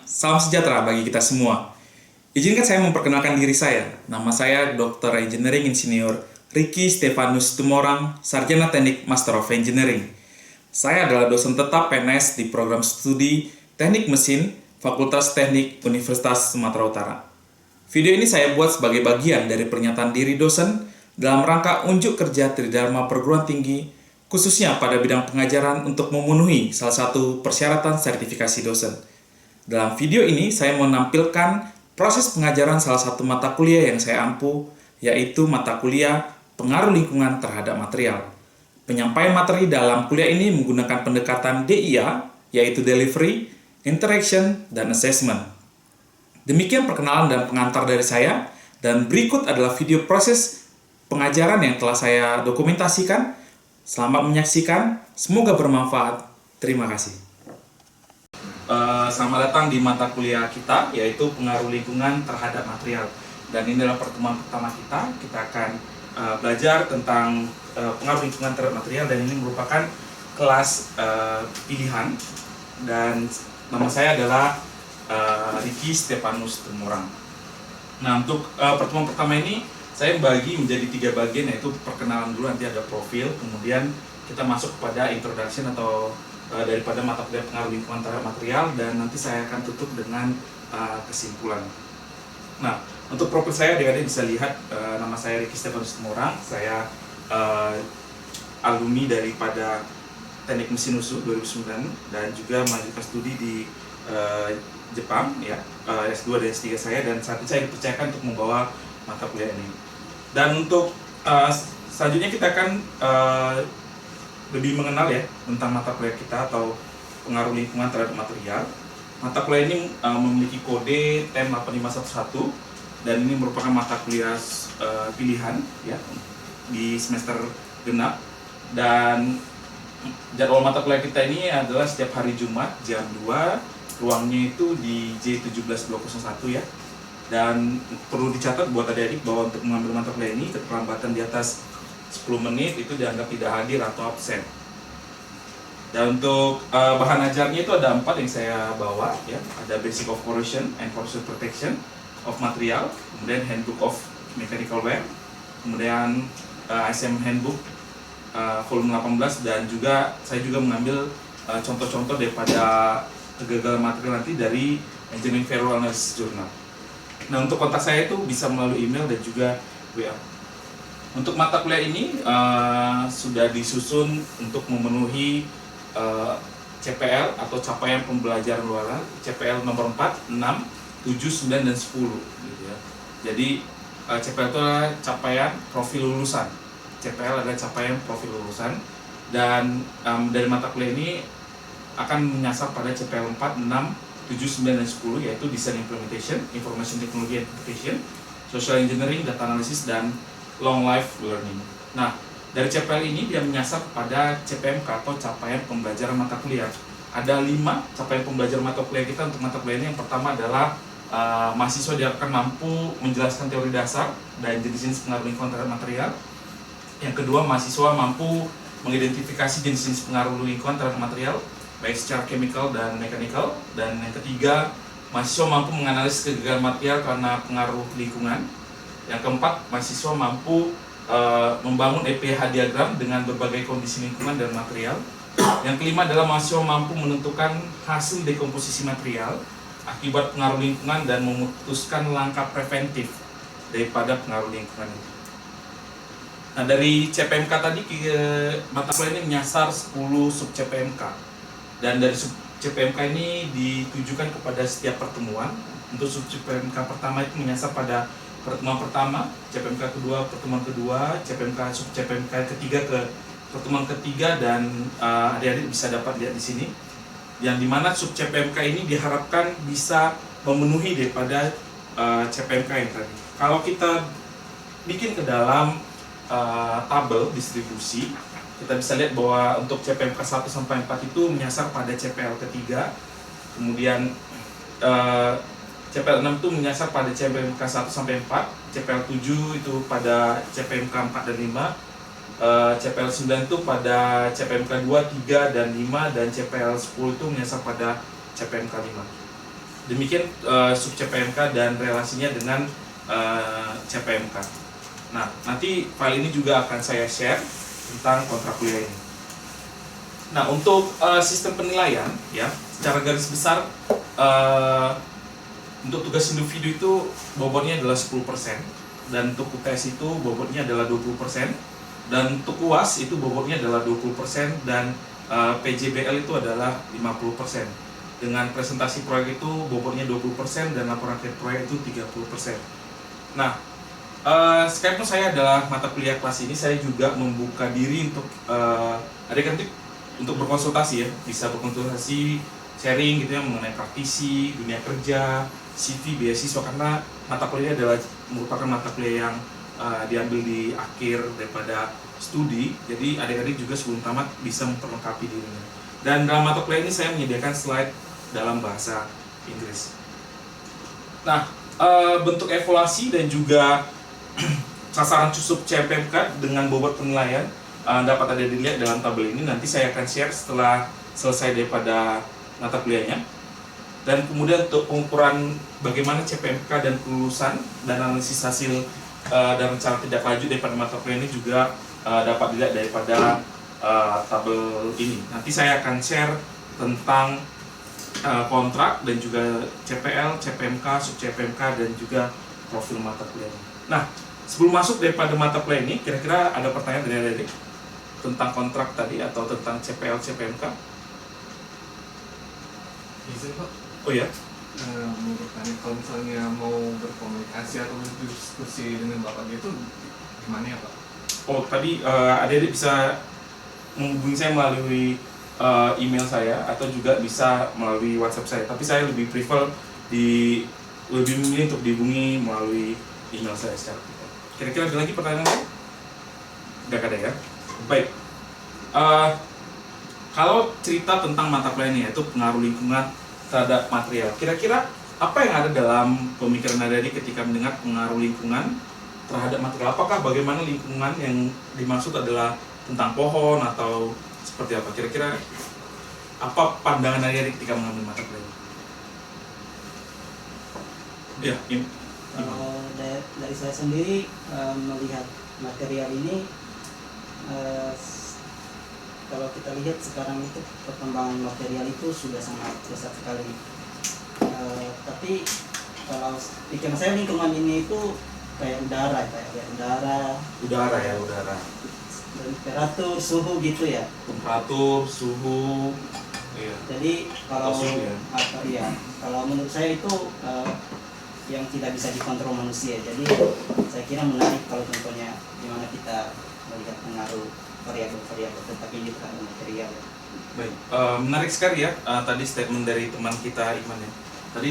salam sejahtera bagi kita semua. Izinkan saya memperkenalkan diri saya. Nama saya Dr. Engineering Insinyur Ricky Stefanus Tumorang, Sarjana Teknik Master of Engineering. Saya adalah dosen tetap PNS di program studi Teknik Mesin Fakultas Teknik Universitas Sumatera Utara. Video ini saya buat sebagai bagian dari pernyataan diri dosen dalam rangka unjuk kerja Tridharma Perguruan Tinggi, khususnya pada bidang pengajaran untuk memenuhi salah satu persyaratan sertifikasi dosen. Dalam video ini, saya menampilkan proses pengajaran salah satu mata kuliah yang saya ampu, yaitu mata kuliah Pengaruh Lingkungan Terhadap Material. Penyampaian materi dalam kuliah ini menggunakan pendekatan DIA, yaitu Delivery, Interaction, dan Assessment. Demikian perkenalan dan pengantar dari saya, dan berikut adalah video proses pengajaran yang telah saya dokumentasikan. Selamat menyaksikan, semoga bermanfaat. Terima kasih. Selamat datang di mata kuliah kita, yaitu Pengaruh Lingkungan Terhadap Material. Dan ini adalah pertemuan pertama kita. Kita akan belajar tentang pengaruh lingkungan terhadap material, dan ini merupakan kelas pilihan. Dan nama saya adalah Ricky Stefanus Tumorang. Nah, untuk pertemuan pertama ini saya bagi menjadi 3 bagian, yaitu perkenalan dulu, nanti ada profil, kemudian kita masuk kepada introduction atau daripada mata kuliah pengaruh lingkungan terhadap material, dan nanti saya akan tutup dengan kesimpulan. Nah, untuk profil saya, adik-adik bisa lihat nama saya Ricky Stefanus Tumorang. Saya alumni daripada Teknik Mesin USU 2009 dan juga melanjutkan studi di Jepang, ya, S2 dan S3 saya, dan saat ini saya dipercayakan untuk membawa mata kuliah ini. Dan untuk selanjutnya kita akan lebih mengenal ya tentang mata kuliah kita atau pengaruh lingkungan terhadap material. Mata kuliah ini memiliki kode TEM 8511, dan ini merupakan mata kuliah pilihan ya di semester genap. Dan jadwal mata kuliah kita ini adalah setiap hari Jumat jam 2, ruangnya itu di J17 Blok 01 ya. Dan perlu dicatat buat adik-adik bahwa untuk mengambil mata kuliah ini keterlambatan di atas 10 menit itu dianggap tidak hadir atau absen. Dan untuk bahan ajarnya itu ada 4 yang saya bawa ya. Ada Basic of Corrosion and Corrosion Protection of Material, kemudian Handbook of Mechanical Wear, kemudian ISM Handbook volume 18, dan juga saya juga mengambil contoh-contoh daripada kegagalan material nanti dari Engineering Failure Analysis Journal. Nah, untuk kontak saya itu bisa melalui email dan juga WA. Untuk mata kuliah ini sudah disusun untuk memenuhi CPL atau capaian pembelajaran luaran, CPL nomor 4, 6, 7, 9, dan 10 gitu ya. Jadi CPL itu adalah capaian profil lulusan. CPL adalah capaian profil lulusan, dan dari mata kuliah ini akan menyasar pada CPL 4, 6, 7, 9, dan 10, yaitu Design Implementation, Information Technology and Application, Social Engineering, Data Analysis, dan Long Life Learning. Nah, dari CPL ini dia menyasar kepada CPMK atau capaian pembelajaran mata kuliah. Ada 5 capaian pembelajaran mata kuliah kita untuk mata kuliah ini. Yang pertama adalah mahasiswa diharapkan mampu menjelaskan teori dasar dan jenis-jenis pengaruh lingkungan terhadap material. Yang kedua, mahasiswa mampu mengidentifikasi jenis-jenis pengaruh lingkungan terhadap material, baik secara chemical dan mechanical. Dan yang ketiga, mahasiswa mampu menganalisis kegagalan material karena pengaruh lingkungan. Yang keempat, mahasiswa mampu membangun EPH diagram dengan berbagai kondisi lingkungan dan material. Yang kelima adalah mahasiswa mampu menentukan hasil dekomposisi material akibat pengaruh lingkungan dan memutuskan langkah preventif daripada pengaruh lingkungan itu. Nah, dari CPMK tadi mata kuliah ini menyasar 10 sub CPMK, dan dari sub CPMK ini ditujukan kepada setiap pertemuan. Untuk sub CPMK pertama itu menyasar pada pertemuan pertama, CPMK kedua, pertemuan kedua, CPMK sub CPMK ketiga ke pertemuan ketiga, dan adik-adik bisa dapat lihat di sini, yang dimana sub CPMK ini diharapkan bisa memenuhi daripada CPMK yang tadi. Kalau kita bikin ke dalam tabel distribusi, kita bisa lihat bahwa untuk CPMK 1 sampai 4 itu menyasar pada CPL ketiga, kemudian CPL 6 itu menyasar pada CPMK 1 sampai 4, CPL 7 itu pada CPMK 4 dan 5, CPL 9 itu pada CPMK 2, 3, dan 5, dan CPL 10 itu menyasar pada CPMK 5. Demikian sub CPMK dan relasinya dengan CPMK. Nah, nanti file ini juga akan saya share tentang kontrak kuliah ini. Nah, untuk sistem penilaian ya, secara garis besar untuk tugas individu itu bobotnya adalah 10%, dan untuk UTS itu bobotnya adalah 20%, dan untuk UAS itu bobotnya adalah 20%, dan PJBL itu adalah 50%. Dengan presentasi proyek itu bobotnya 20% dan laporan akhir proyek itu 30%. Nah, sekalipun saya adalah mata kuliah kelas ini, saya juga membuka diri untuk adik-adik untuk berkonsultasi ya, bisa berkonsultasi, sharing gitu ya mengenai praktisi, dunia kerja, CV, beasiswa, karena mata kuliah adalah merupakan mata kuliah yang diambil di akhir daripada studi, jadi adik-adik juga sebelum tamat bisa memperlengkapi dirinya. Dan dalam mata kuliah ini saya menyediakan slide dalam bahasa Inggris. Nah, bentuk evaluasi dan juga sasaran sub CPMK dengan bobot penilaian dapat ada dilihat dalam tabel ini. Nanti saya akan share setelah selesai daripada mata kuliahnya. Dan kemudian untuk pengukuran bagaimana CPMK dan kelulusan dan analisis hasil dan rencana tindak lanjut daripada mata kuliah ini juga dapat dilihat daripada tabel ini. Nanti saya akan share tentang kontrak dan juga CPL, CPMK, sub CPMK dan juga profil mata kuliah ini. Nah, sebelum masuk daripada mata kuliah ini, kira-kira ada pertanyaan dari adik tentang kontrak tadi atau tentang CPL, CPMK? Bisa Pak? Oh ya? Mau bertanya, kalau misalnya mau berkomunikasi atau berdiskusi dengan Bapak gitu, gimana ya Pak? Oh, tadi adik bisa menghubungi saya melalui email saya atau juga bisa melalui WhatsApp saya. Tapi saya lebih prefer lebih memilih untuk dihubungi melalui email saya secara pribadi. Kira-kira ada lagi pertanyaan lain? Nggak ada ya? Baik. Kalau cerita tentang mata kuliah ini, yaitu pengaruh lingkungan terhadap material, kira-kira apa yang ada dalam pemikiran adik ketika mendengar pengaruh lingkungan terhadap material? Apakah bagaimana lingkungan yang dimaksud adalah tentang pohon atau seperti apa? Kira-kira apa pandangan adik ketika mengambil mata kuliah ini? Ya, Kalau dari saya sendiri melihat material ini, kalau kita lihat sekarang itu perkembangan material itu sudah sangat pesat sekali. Tapi kalau pikiran saya lingkungan ini itu kayak udara, udara ya, udara. Temperatur, suhu gitu ya. Temperatur, suhu. Iya. Jadi kalau Suhu, ya. Kalau menurut saya itu yang tidak bisa dikontrol manusia. Jadi saya kira menarik kalau contohnya gimana kita melihat pengaruh variabel-variabel tentang ini terhadap material. Baik, menarik sekali ya tadi statement dari teman kita Iman ya. Tadi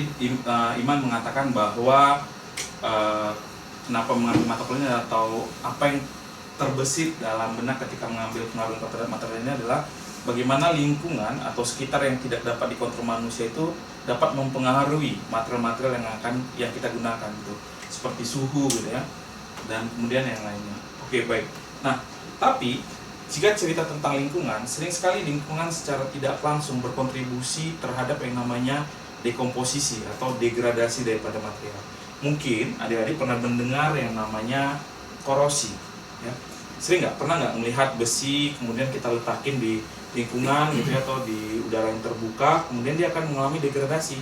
Iman mengatakan bahwa kenapa mengambil mata kuliah atau apa yang terbesit dalam benak ketika mengambil pengaruh terhadap material ini adalah bagaimana lingkungan atau sekitar yang tidak dapat dikontrol manusia itu dapat mempengaruhi material-material yang kita gunakan gitu, seperti suhu gitu ya, dan kemudian yang lainnya. Oke, baik. Nah, tapi jika cerita tentang lingkungan, sering sekali lingkungan secara tidak langsung berkontribusi terhadap yang namanya dekomposisi atau degradasi daripada material. Mungkin adik-adik pernah mendengar yang namanya korosi ya. Pernah nggak melihat besi kemudian kita letakin di lingkungan gitu ya, atau di udara yang terbuka, kemudian dia akan mengalami degradasi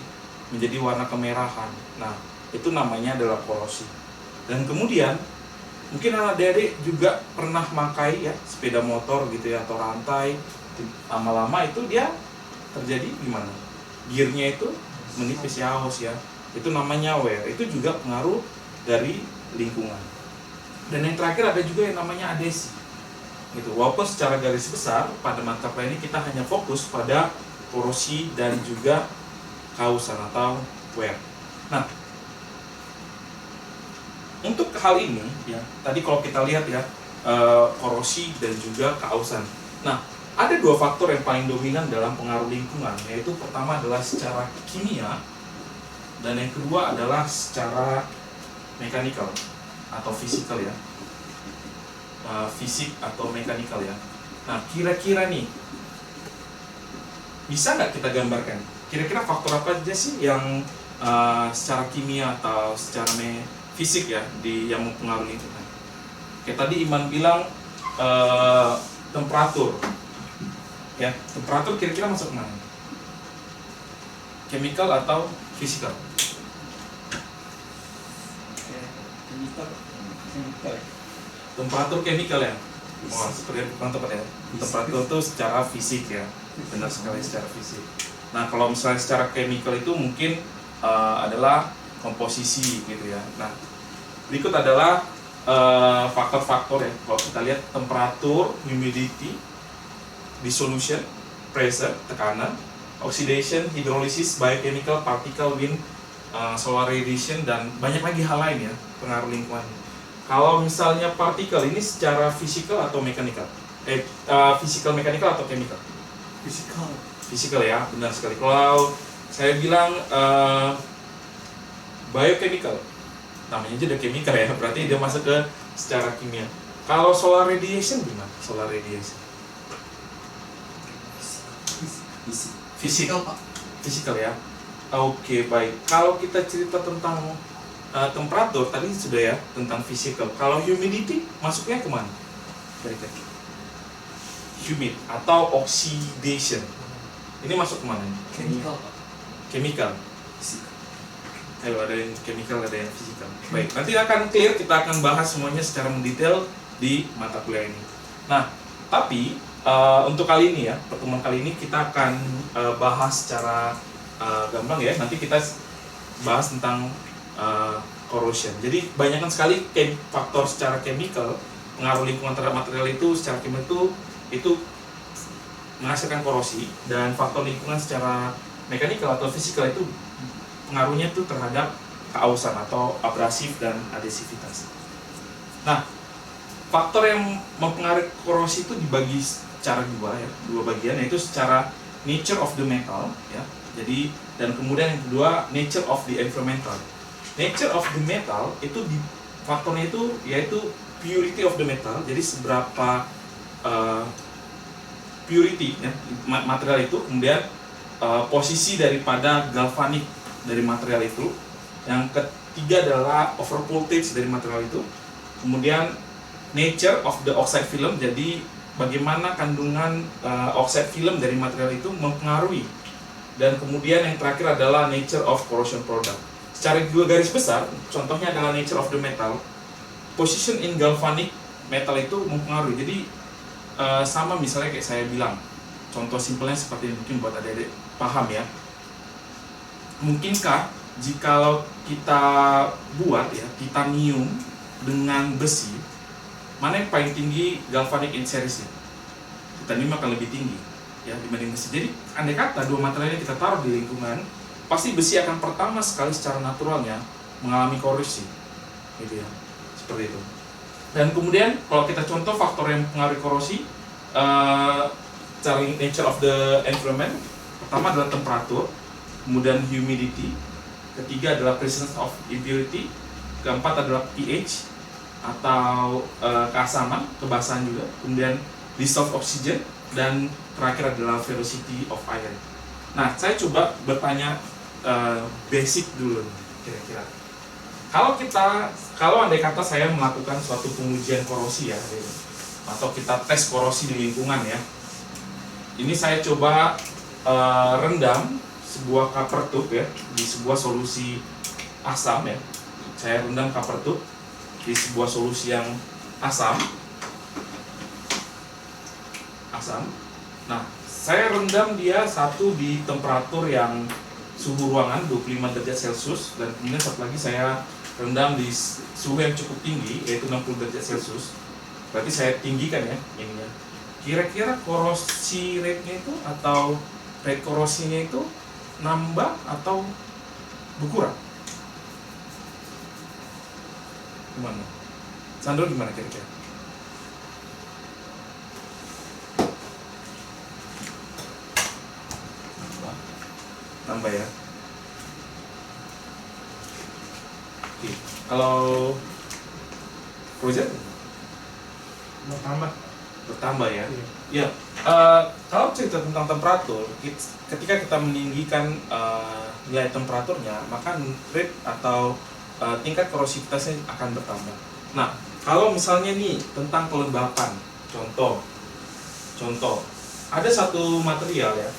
menjadi warna kemerahan. Nah, itu namanya adalah korosi. Dan kemudian mungkin adik-adik juga pernah pakai ya sepeda motor gitu ya, atau rantai, lama-lama itu dia terjadi gimana? Gearnya itu menipis ya, haus ya. Itu namanya wear. Itu juga pengaruh dari lingkungan. Dan yang terakhir ada juga yang namanya adesi. Gitu. Walaupun secara garis besar pada mata kuliah ini kita hanya fokus pada korosi dan juga kausan atau wear. Nah, untuk hal ini ya, tadi kalau kita lihat ya, korosi dan juga kausan. Nah, ada dua faktor yang paling dominan dalam pengaruh lingkungan, yaitu pertama adalah secara kimia dan yang kedua adalah secara mekanikal atau fisikal ya. Fisik atau mekanikal ya. Nah, kira-kira nih bisa nggak kita gambarkan? Kira-kira faktor apa aja sih yang secara kimia atau secara fisik ya yang mempengaruhi lingkungan. Kayak tadi Iman bilang temperatur, ya temperatur kira-kira masuk mana? Chemical atau physical? Chemical. Temperatur chemical ya. Oh, seperti bukan tepat ya. Temperatur itu secara fisik ya, benar sekali secara fisik. Nah kalau misalnya secara chemical itu mungkin adalah komposisi gitu ya. Nah berikut adalah faktor-faktor ya. Kalau kita lihat temperatur, humidity, dissolution, pressure, tekanan, oxidation, hydrolysis, biochemical, particle, wind, solar radiation, dan banyak lagi hal lain ya pengaruh lingkungan. Kalau misalnya partikel ini secara fisikal atau mekanikal? Fisikal, mekanikal atau chemical? Physical. Fisikal ya, benar sekali. Kalau saya bilang biochemical, namanya aja udah chemical ya, berarti dia masuk ke secara kimia. Kalau solar radiation gimana? Solar radiation? Physical, Pak. Fisikal ya. Oke, baik. Kalau kita cerita tentang temperatur tadi sudah ya, tentang fisikal. Kalau humidity masuknya kemana? Kira-kira. Humid atau oxidation. Ini masuk kemana? Chemical, Pak. Chemical. Ayo, ada yang chemical, ada yang fisikal. Baik, nanti akan clear, kita akan bahas semuanya secara mendetail di mata kuliah ini. Nah, tapi untuk kali ini ya, pertemuan kali ini kita akan bahas secara gampang ya. Nanti kita bahas tentang corrosion. Jadi banyakkan sekali faktor secara chemical, pengaruh lingkungan terhadap material itu secara chemical itu menghasilkan korosi, dan faktor lingkungan secara mekanikal atau fisikal itu pengaruhnya itu terhadap keausan atau abrasif dan adhesivitas. Nah, faktor yang mempengaruhi korosi itu dibagi secara dua bagian, yaitu secara nature of the metal ya. Jadi dan kemudian yang kedua nature of the environmental. Nature of the metal itu faktornya itu yaitu purity of the metal. Jadi seberapa purity ya, material itu, kemudian posisi daripada galvanik dari material itu. Yang ketiga adalah over voltage dari material itu. Kemudian nature of the oxide film, jadi bagaimana kandungan oxide film dari material itu mempengaruhi. Dan kemudian yang terakhir adalah nature of corrosion product. Secara dua garis besar, contohnya adalah nature of the metal. Position in galvanic metal itu mempengaruhi. Jadi sama misalnya kayak saya bilang, contoh simpelnya seperti ini, mungkin buat adik-adik paham ya. Mungkinkah jikalau kita buat ya titanium dengan besi, mana yang paling tinggi galvanic series-nya? Titanium akan lebih tinggi ya dibanding besi. Jadi andai kata dua material yang kita taruh di lingkungan, pasti besi akan pertama sekali secara naturalnya mengalami korosi, gitu ya, seperti itu. Dan kemudian kalau kita contoh faktor yang mempengaruhi korosi, secara nature of the environment, pertama adalah temperatur, kemudian humidity, ketiga adalah presence of impurity, keempat adalah pH atau keasaman, kebasahan juga, kemudian dissolved oxygen, dan terakhir adalah velocity of air. Nah, saya coba bertanya basic dulu kira-kira. Kalau andai kata saya melakukan suatu pengujian korosi ya, atau kita tes korosi di lingkungan ya, ini saya coba rendam sebuah cover tube ya di sebuah solusi asam ya. Saya rendam cover tube di sebuah solusi yang asam. Nah, saya rendam dia satu di temperatur yang suhu ruangan 25 derajat Celcius, dan kemudian satu lagi saya rendam di suhu yang cukup tinggi yaitu 60 derajat Celcius. Berarti saya tinggikan ya ininya. Kira-kira korosi rate-nya itu atau rate korosinya itu nambah atau berkurang? Gimana? Sandro gimana kira-kira? Nambah ya. Oke. Kalau project Bertambah. bertambah ya. Iya. Ya. kalau cerita tentang temperatur, ketika kita meninggikan nilai temperaturnya, maka rate atau tingkat korosivitasnya akan bertambah. Nah, kalau misalnya nih tentang kelembapan, contoh, ada satu material ya,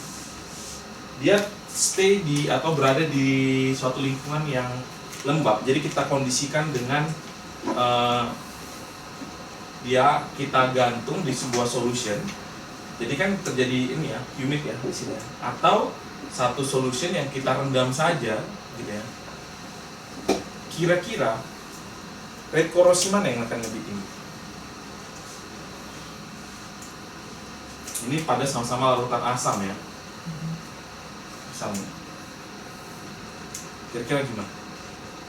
dia stay di atau berada di suatu lingkungan yang lembab. Jadi kita kondisikan dengan kita gantung di sebuah solution. Jadi kan terjadi ini ya, humid ya di sini. Atau satu solution yang kita rendam saja, gitu ya. Kira-kira rate korosi mana yang akan lebih tinggi? Ini pada sama-sama larutan asam ya. Asam. Kira-kira gimana?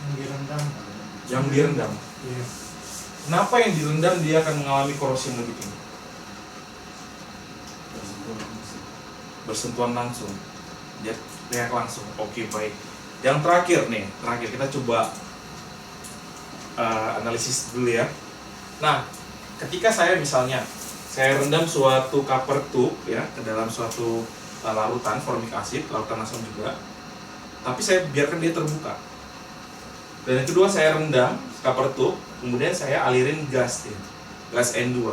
Yang direndam. Yang direndam. Iya. Kenapa yang direndam dia akan mengalami korosi yang lebih tinggi? Bersentuhan langsung. Dia reak langsung. Oke, baik. Yang terakhir kita coba analisis dulu ya. Nah, ketika saya rendam suatu copper tube ya ke dalam suatu larutan formic acid, larutan asam juga, tapi saya biarkan dia terbuka. Dan yang kedua, saya rendam copper tube, kemudian saya alirin gas N2,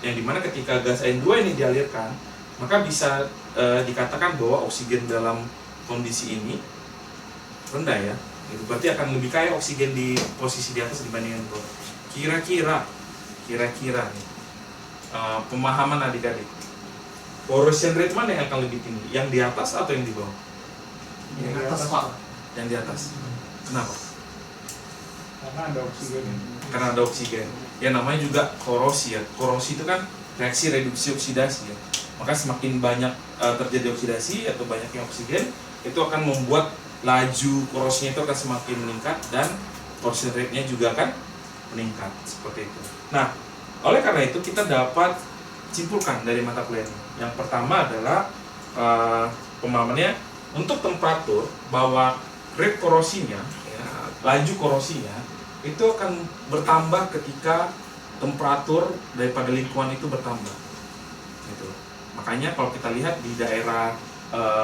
yang dimana ketika gas N2 ini dialirkan, maka bisa dikatakan bahwa oksigen dalam kondisi ini rendah ya. Itu berarti akan lebih kaya oksigen di posisi di atas dibandingkan di bawah. Kira-kira nih, pemahaman adik-adik, corrosion rate mana yang akan lebih tinggi? Yang di atas atau yang di bawah? Yang di atas, Pak. Yang di atas. Kenapa? Karena ada oksigen. Karena ada oksigen. Ya namanya juga korosi ya. Korosi itu kan reaksi reduksi oksidasi ya. Maka semakin banyak terjadi oksidasi atau banyaknya oksigen, itu akan membuat laju korosinya itu akan semakin meningkat dan corrosion rate-nya juga akan meningkat seperti itu. Nah, oleh karena itu kita dapat simpulkan dari mata kuliah ini. Yang pertama adalah pemahamannya untuk temperatur bahwa rate korosinya, ya, laju korosinya itu akan bertambah ketika temperatur daripada lingkungan itu bertambah. Gitu. Makanya kalau kita lihat di daerah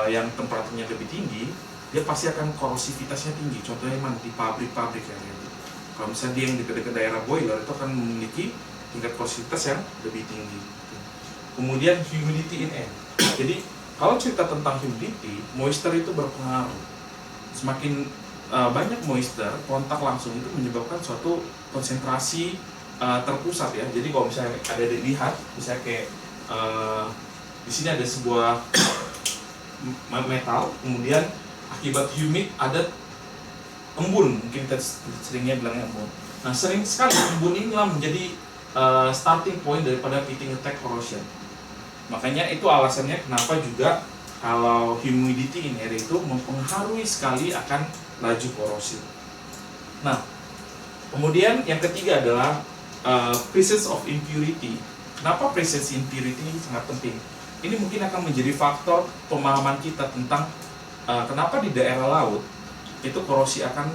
yang temperaturnya lebih tinggi, dia pasti akan korosivitasnya tinggi. Contohnya mana? Di pabrik-pabrik ya. Gitu. Kalau misalnya dia yang dekat-dekat daerah boiler, itu akan memiliki tingkat korosivitas yang lebih tinggi. Gitu. Kemudian humidity in air. Jadi kalau cerita tentang humidity, moisture itu berpengaruh. Semakin banyak moisture, kontak langsung itu menyebabkan suatu konsentrasi terpusat ya. Jadi kalau misalnya ada dilihat, misalnya kayak di sini ada sebuah metal, kemudian akibat humid ada embun, mungkin kita seringnya bilangnya embun. Nah, sering sekali embun inilah menjadi starting point daripada pitting attack corrosion. Makanya itu alasannya kenapa juga kalau humidity in air itu mempengaruhi sekali akan laju korosi. Nah, kemudian yang ketiga adalah presence of impurity. Kenapa presence impurity sangat penting? Ini mungkin akan menjadi faktor pemahaman kita tentang kenapa di daerah laut itu korosi akan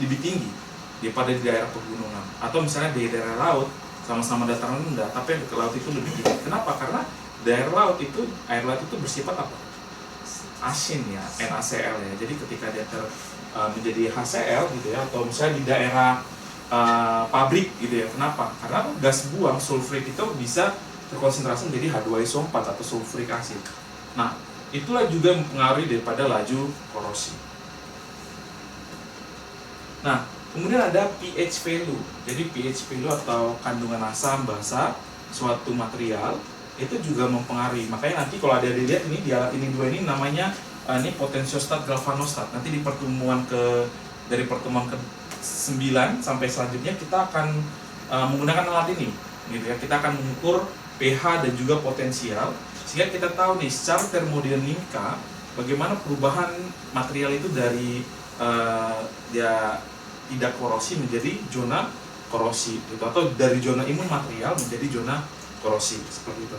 lebih tinggi daripada di daerah pegunungan. Atau misalnya di daerah laut sama-sama dataran rendah, tapi di laut itu lebih tinggi. Kenapa? Karena daerah laut itu, air laut itu bersifat apa? Asin ya, NaCl ya. Jadi ketika dia menjadi HCl gitu ya, atau misalnya di daerah pabrik gitu ya. Kenapa? Karena gas buang sulfur itu bisa terkonsentrasi menjadi H2SO4 atau sulfuric acid. Nah, itulah juga mempengaruhi daripada laju korosi. Nah, kemudian ada pH value. Jadi pH value atau kandungan asam basa suatu material itu juga mempengaruhi. Makanya nanti kalau ada dilihat ini di alat ini dua ini namanya ini potensiostat galvanostat. Nanti di dari pertemuan ke-9 sampai selanjutnya kita akan menggunakan alat ini gitu ya. Kita akan mengukur pH dan juga potensial sehingga kita tahu nih secara termodinamika bagaimana perubahan material itu dari dia tidak korosi menjadi zona korosi gitu, atau dari zona imun material menjadi zona korosi seperti itu.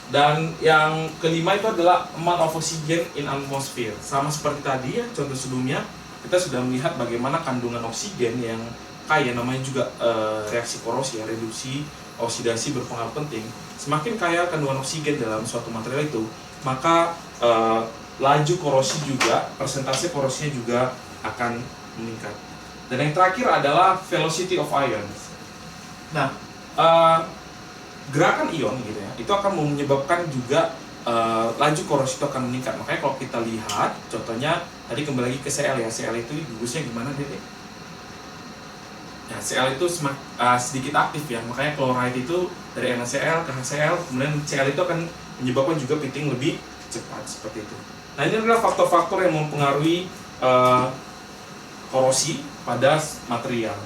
Dan yang kelima itu adalah amount of oxygen in atmosphere. Sama seperti tadi ya, contoh sebelumnya kita sudah melihat bagaimana kandungan oksigen yang kaya namanya juga reaksi korosi ya, reduksi oksidasi berpengaruh penting. Semakin kaya kandungan oksigen dalam suatu material itu, maka laju korosi juga, persentase korosinya juga akan meningkat. Dan yang terakhir adalah velocity of ions. Nah, gerakan ion gitu ya, itu akan menyebabkan juga laju korosi itu akan meningkat. Makanya kalau kita lihat, contohnya tadi kembali lagi ke Cl ya, Cl itu gugusnya gimana Dede? Ya, Cl itu sedikit aktif ya, makanya chloride itu dari NaCl ke HCl, kemudian Cl itu akan menyebabkan juga pitting lebih cepat seperti itu. Nah, ini adalah faktor-faktor yang mempengaruhi korosi pada material.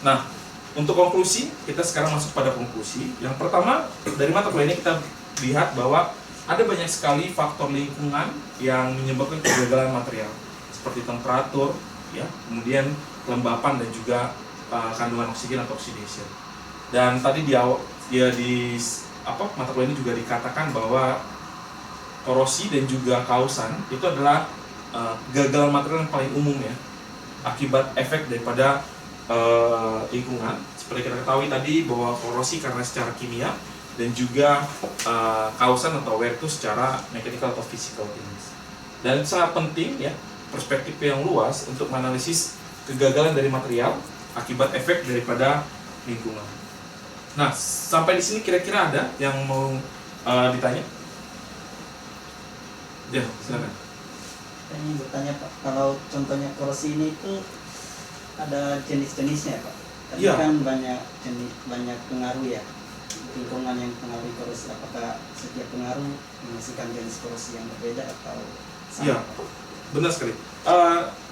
Nah, untuk konklusi, kita sekarang masuk pada konklusi. Yang pertama, dari mata kuliah ini kita lihat bahwa ada banyak sekali faktor lingkungan yang menyebabkan kegagalan material, seperti temperatur, ya, kemudian kelembapan dan juga kandungan oksigen atau oxidation. Dan tadi di mata kuliah ini juga dikatakan bahwa korosi dan juga kausan itu adalah kegagalan material yang paling umum ya, akibat efek daripada lingkungan. Seperti kita ketahui tadi bahwa korosi karena secara kimia dan juga kausan atau wear itu secara mechanical atau physical things. Dan sangat penting ya perspektif yang luas untuk menganalisis kegagalan dari material akibat efek daripada lingkungan. Nah, sampai di sini kira-kira ada yang mau ditanya? Ya, silakan. Saya ingin bertanya Pak, kalau contohnya korosi ini itu ada jenis-jenisnya Pak? Tadi Iya. kan banyak pengaruh ya, lingkungan yang pengaruhi korosi. Apakah setiap pengaruh menghasilkan jenis korosi yang berbeda atau sama? Iya. Pak? Benar sekali.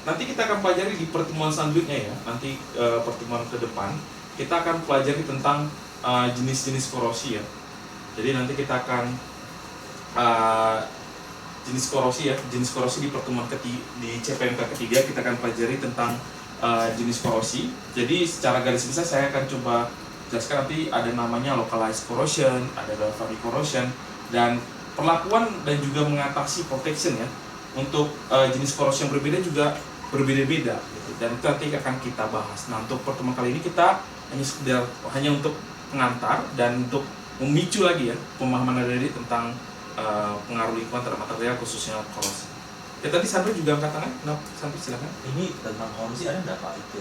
Nanti kita akan pelajari di pertemuan selanjutnya ya. Nanti pertemuan ke depan kita akan pelajari tentang jenis-jenis korosi ya. Jadi nanti kita akan jenis korosi di pertemuan di CPMK ketiga kita akan pelajari tentang jenis korosi. Jadi secara garis besar saya akan coba jelaskan, nanti ada namanya localized corrosion, ada galvanic corrosion, dan perlakuan dan juga mengatasi protection ya. Untuk jenis korosi yang berbeda juga berbeda-beda gitu. Dan itu nanti akan kita bahas. Nah, untuk pertemuan kali ini kita hanya untuk pengantar dan untuk memicu lagi ya pemahaman dari tentang pengaruh lingkungan terhadap material khususnya korosi. Ya tadi Sandro juga angkat tangan. Nah, Sandro silakan. Ini tentang korosi ada nggak Pak itu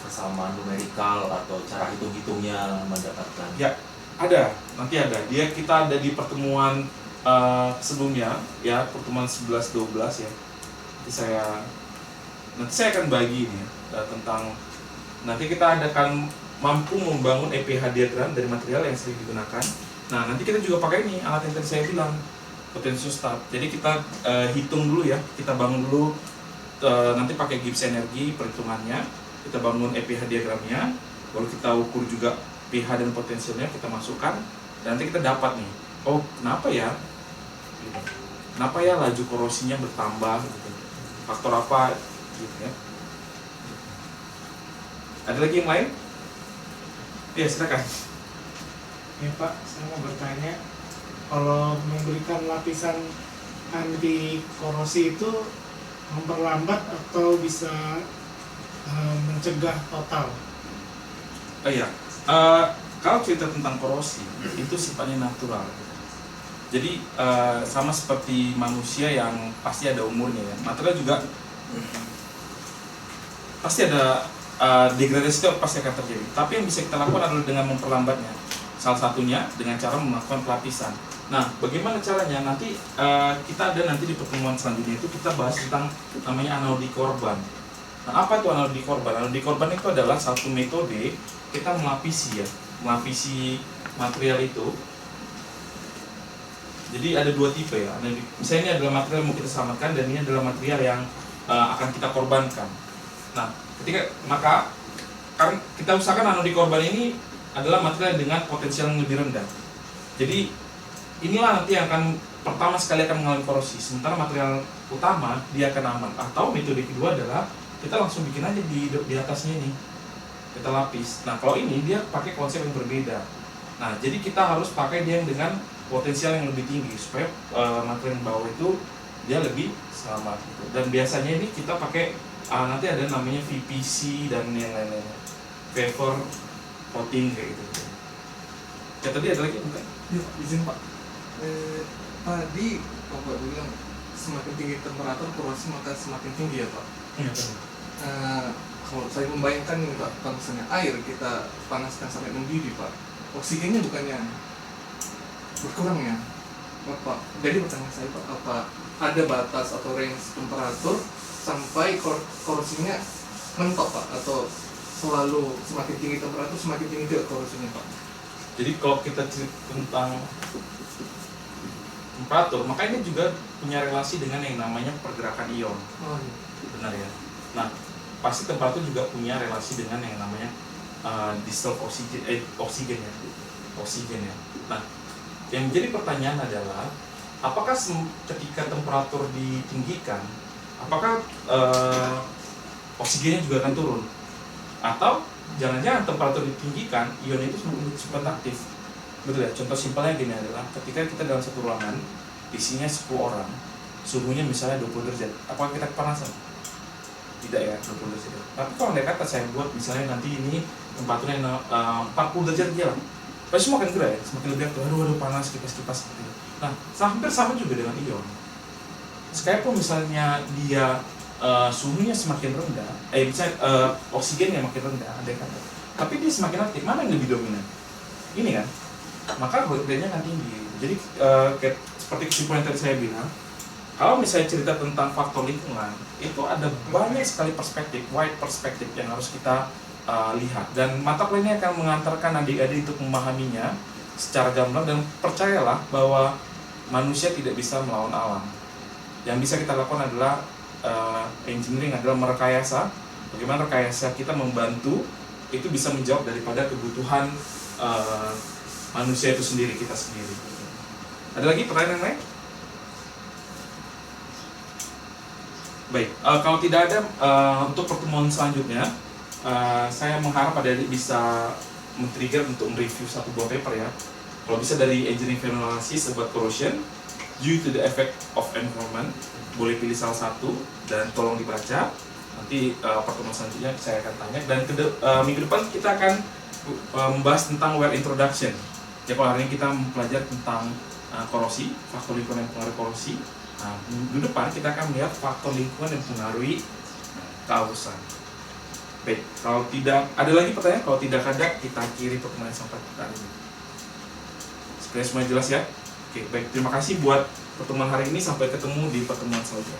persamaan numerikal atau cara hitung-hitungnya mendapatkan? Ya, ada. Nanti ada. Kita ada di pertemuan sebelumnya ya, pertemuan 11-12 ya. Nanti saya akan bagi ini ya, tentang nanti kita akan mampu membangun EPH diagram dari material yang sering digunakan. Nah, nanti kita juga pakai ini alat yang tadi saya bilang, potentiostat. Jadi kita hitung dulu ya, kita bangun dulu nanti pakai Gibbs energi perhitungannya, kita bangun EPH diagramnya, baru kita ukur juga pH dan potensialnya, kita masukkan, dan nanti kita dapat nih, oh kenapa ya laju korosinya bertambah gitu. Faktor apa gitu ya. Ada lagi yang lain? Ya silakan. Ya Pak, saya mau bertanya, kalau memberikan lapisan anti korosi itu memperlambat atau bisa mencegah total? Oh iya, kalau cerita tentang korosi itu sifatnya natural. Jadi sama seperti manusia yang pasti ada umurnya ya. Material juga pasti ada degradasi itu pasti akan terjadi. Tapi yang bisa kita lakukan adalah dengan memperlambatnya. Salah satunya dengan cara melakukan pelapisan. Nah, bagaimana caranya? Nanti kita ada nanti di pertemuan selanjutnya itu kita bahas tentang namanya anodi korban. Nah, apa itu anodi korban? Anodi korban itu adalah satu metode kita melapisi material itu. Jadi ada dua tipe ya. Misalnya ini adalah material yang mau kita selamatkan dan ini adalah material yang akan kita korbankan. Nah, maka karena kita usahakan anodi korban ini adalah material dengan potensial yang lebih rendah. Jadi inilah nanti yang akan pertama sekali akan mengalami korosi. Sementara material utama dia akan aman. Atau metode kedua adalah kita langsung bikin aja di atasnya ini, kita lapis. Nah kalau ini dia pakai konsep yang berbeda. Nah jadi kita harus pakai dia yang dengan potensial yang lebih tinggi supaya material yang bawah itu dia lebih selamat gitu. Dan biasanya ini kita pakai nanti ada namanya VPC dan yang lain-lainnya, vapor protein kayak gitu. Ya tadi ada lagi mungkin? Ya Pak, izin Pak. Tadi Bapak bilang semakin tinggi temperatur korosi maka semakin tinggi ya Pak. Iya. Kalau saya membayangkan nih Pak, kalau misalnya air kita panaskan sampai mendidih Pak, oksigennya bukannya berkurang ya Bapak. Jadi pertanyaan saya Pak, apa ada batas atau range temperatur sampai korosinya mentok Pak, atau selalu semakin tinggi temperatur semakin tinggi juga korosinya Pak? Jadi kalau kita cerita tentang temperatur, maka ini juga punya relasi dengan yang namanya pergerakan ion. Oh iya. Benar ya. Nah, pasti temperatur juga punya relasi dengan yang namanya distilled oksigen ya. Oksigen ya. Nah, yang menjadi pertanyaan adalah apakah ketika temperatur ditinggikan, apakah oksigennya juga akan turun? Atau jangan-jangan temperatur ditinggikan, ion itu semakin cepat aktif. Betul ya? Contoh simpelnya gini adalah ketika kita dalam satu ruangan isinya 10 orang, suhunya misalnya 20 derajat, apakah kita kepanasan? Tidak ya, 20 derajat. Tapi kalau andai kata saya buat misalnya nanti ini temperaturnya 40 derajat aja lah, pasti semakin gerah ya, semakin lebih aktif. Aduh panas, kipas-kipas seperti itu. Nah, hampir sama juga dengan ion. Sekalipun misalnya dia suhunya semakin rendah, misalnya oksigennya makin rendah, andai kata, tapi dia semakin aktif, mana yang lebih dominan? Ini kan, maka rate-nya akan tinggi. Jadi seperti kesimpulan yang tadi saya bilang, kalau misalnya cerita tentang faktor lingkungan, itu ada banyak sekali perspektif, wide perspektif yang harus kita lihat. Dan mata kuliah ini akan mengantarkan adik-adik untuk memahaminya secara gamblang, dan percayalah bahwa manusia tidak bisa melawan alam. Yang bisa kita lakukan adalah engineering adalah merekayasa. Bagaimana rekayasa kita membantu itu bisa menjawab daripada kebutuhan manusia itu sendiri, kita sendiri. Ada lagi pertanyaan lain? Baik, kalau tidak ada untuk pertemuan selanjutnya, saya mengharap adik-adik bisa men-trigger untuk mereview satu buah paper ya. Kalau bisa dari Engineering Film Analysis about corrosion due to the effect of environment, boleh pilih salah satu dan tolong dibaca. Nanti pertemuan selanjutnya saya akan tanya, dan minggu depan kita akan membahas tentang wear introduction. Ya, kalau hari ini kita mempelajari tentang korosi, faktor lingkungan yang mempengaruhi korosi. Nah, minggu depan kita akan melihat faktor lingkungan yang mempengaruhi keausan. Baik, kalau tidak ada lagi pertanyaan, kalau tidak ada kita akhiri pertemuan sampai kali ini. Sebenarnya semua jelas ya? Oke, baik, terima kasih buat pertemuan hari ini, sampai ketemu di pertemuan selanjutnya.